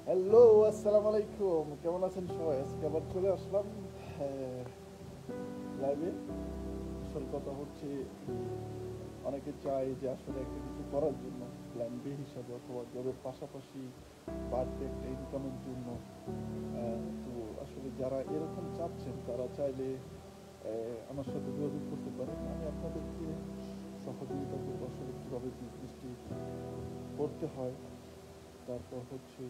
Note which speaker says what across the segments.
Speaker 1: Hello, আসসালামু আলাইকুম। কেমন আছেন সবাই? আজকে আবার চলে আসলাম লাইভে। আসল কথা হচ্ছে, অনেকে চায় যে আসলে একটা কিছু করার জন্য প্ল্যান বি হিসাবে অথবা জবের পাশাপাশি বাড়তি একটা ইনকামের জন্য। তো আসলে যারা এরকম চাচ্ছেন তারা চাইলে আমার সাথে যোগাযোগ করতে পারেন। আমি আপনাদেরকে সহযোগিতা করবো আসলে কীভাবে বিজনেসটি করতে হয়। তারপর হচ্ছে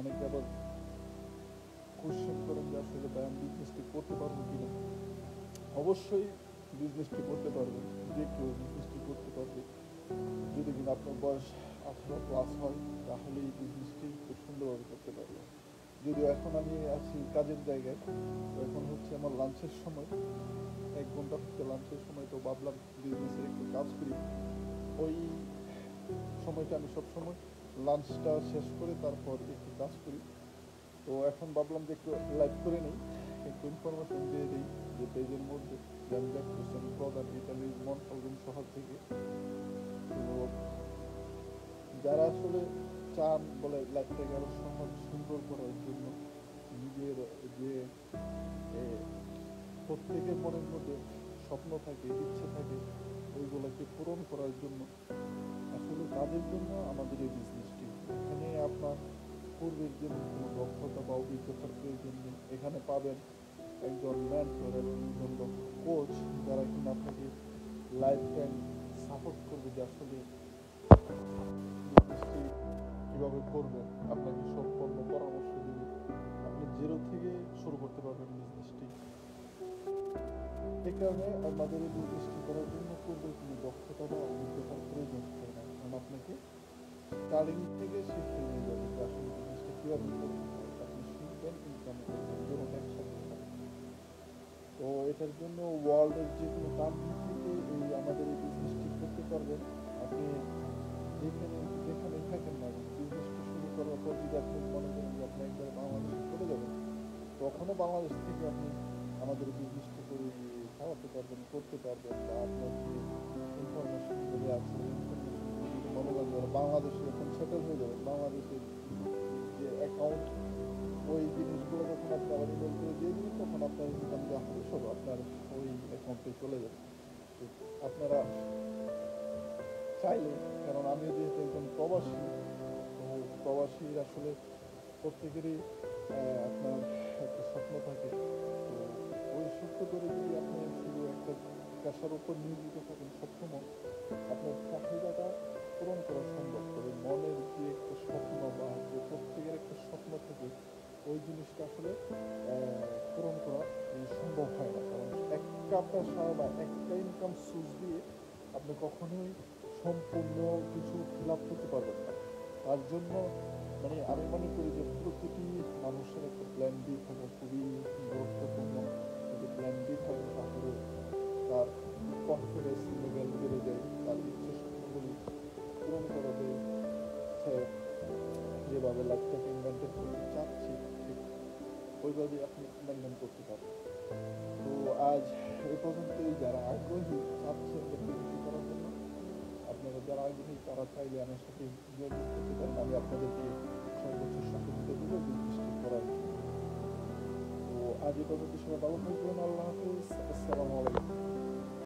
Speaker 1: অনেকে আবার কোশ্চেন করেন যে আসলে ভাই আমি বিজনেসটি করতে পারবো কিনা। অবশ্যই বিজনেসটি করতে পারবেন, যে কেউ বিজনেসটি করতে পারবে যদি কিনা আপনার বয়স 18+ হয়, তাহলে এই বিজনেসটি খুব সুন্দরভাবে করতে পারবে। যদিও এখন আমি আছি কাজের জায়গায়, তো এখন হচ্ছে আমার লাঞ্চের সময়, 1 ঘন্টা হচ্ছে লাঞ্চের সময়, তো ভাবলাম বিজনেসের একটু কাজ করি। ওই সময়টা আমি সবসময় লাঞ্চটা শেষ করে তারপর একটু কাজ করি। তো এখন ভাবলাম যে একটু লাইভ করে নিই, একটু ইনফরমেশন দিয়ে দিই যে পেজের মধ্যে যে আমি ব্যাক করছি প্রধান ইটালির মন্টালগুন শহর থেকে। তো যারা আসলে চান বলে লাইফটাকে আরো সহজ সুন্দর করার জন্য, নিজের যে প্রত্যেকের মনের মধ্যে স্বপ্ন থাকে, ইচ্ছে থাকে, ওইগুলোকে পূরণ করার জন্য আসলে তাদের জন্য আমাদের এই বিজনেসটি। এখানে আপনার পূর্বের জন্য কোনো দক্ষতা বা অভিজ্ঞতার প্রয়োজন নেই। এখানে পাবেন একজন মেন্টর, একজন কোচ, যারা কিনা আপনাকে লাইফ টাইম সাপোর্ট করবে যে আসলে বিজনেসটি কীভাবে করবেন, আপনাকে সম্পূর্ণ পরামর্শ দেবে। আপনি জিরো থেকে শুরু করতে পারবেন বিজনেসটি। এই কারণে আমাদের এই বিজনেসটি করার জন্য পূর্বে কোনো দক্ষতা বা অভিজ্ঞতার প্রয়োজন হয় না, কারণ আপনাকে স্টার্টিং থেকে শিখিয়ে নিয়ে যাবে যে আসলে বিজনেসটা কীভাবে করতে হয়। আপনি শিখবেন, ইনকাম করবেন, দুটোটা একসাথে হবে। তো এটার জন্য ওয়ার্ল্ডের যে কোনো প্রান্ত থেকে আমাদের এই বিজনেসটি করতে পারবেন। আপনি যেখানে যেখানেই থাকেন না কেন, বিজনেসটা শুরু করার পর যদি আপনি মনে করেন যে আপনি একবার বাংলাদেশে চলে যাবেন, তখনও বাংলাদেশ থেকে আপনি আমাদের বিজনেসটা করে চালাতে পারবেন, করতে পারবেন। বা আপনার যে ইনফরমেশনগুলো আছে, ইনফরমেশনগুলো যদি মনে করেন যারা বাংলাদেশে এখন সেটেল হয়ে যাবেন, বাংলাদেশের যে অ্যাকাউন্ট, ওই জিনিসগুলো যখন আপনি আবার ইমেল করে দিয়ে দিবেন, তখন আপনার ইনকাম যা হবে সব আপনার ওই অ্যাকাউন্টে চলে যাবে। তো আপনারা চাইলে, কারণ আমিও যেহেতু একজন প্রবাসী, তো প্রবাসীর আসলে প্রত্যেকেরই আপনার একটা স্বপ্ন থাকে। তো ওই স্বপ্ন করে যদি আপনি শুধু একটা পেশার উপর নিয়োজিত থাকেন, সবসময় আপনার চাহিদাটা পূরণ করা সম্ভব। তবে মনের যে একটা স্বপ্ন বা যে প্রত্যেকের একটা স্বপ্ন থাকে, ওই জিনিসটা আসলে পূরণ করা সম্ভব হয় না, কারণ একটা পেশা বা একটা ইনকাম সোর্স দিয়ে আপনি কখনোই সম্পূর্ণ কিছু ফিল আপ করতে পারবেন না। তার জন্য আমি মনে করি যে প্রতিটি মানুষের একটা প্ল্যান বি থাকা খুবই গুরুত্বপূর্ণ। যদি প্ল্যান বি থাকে, তাহলে তার কনফিডেন্স লেভেল বেড়ে যায়, তার ইচ্ছে স্বপ্নগুলি পূরণ করা যায়। সে যেভাবে লাইফটাকে মেনটেন করতে চাচ্ছি, ঠিক ওইভাবেই আপনি মেনটেন করতে পারবেন। তো আজ এই পর্যন্তই। যারা আগ্রহী চাচ্ছেন বিজনেসটি করার জন্য, আপনারা যারা আগ্রহী তারা চাইলে আমার সাথে যোগাযোগ করতে পারেন। আমি আপনাদেরকে সর্বোচ্চ সহযোগিতা দেবো বিজনেসটি করার জন্য। তো আজ এই পর্যন্ত, সবাই ভালো থাকবেন। আল্লাহ হাফিজ, আসসালামু আলাইকুম।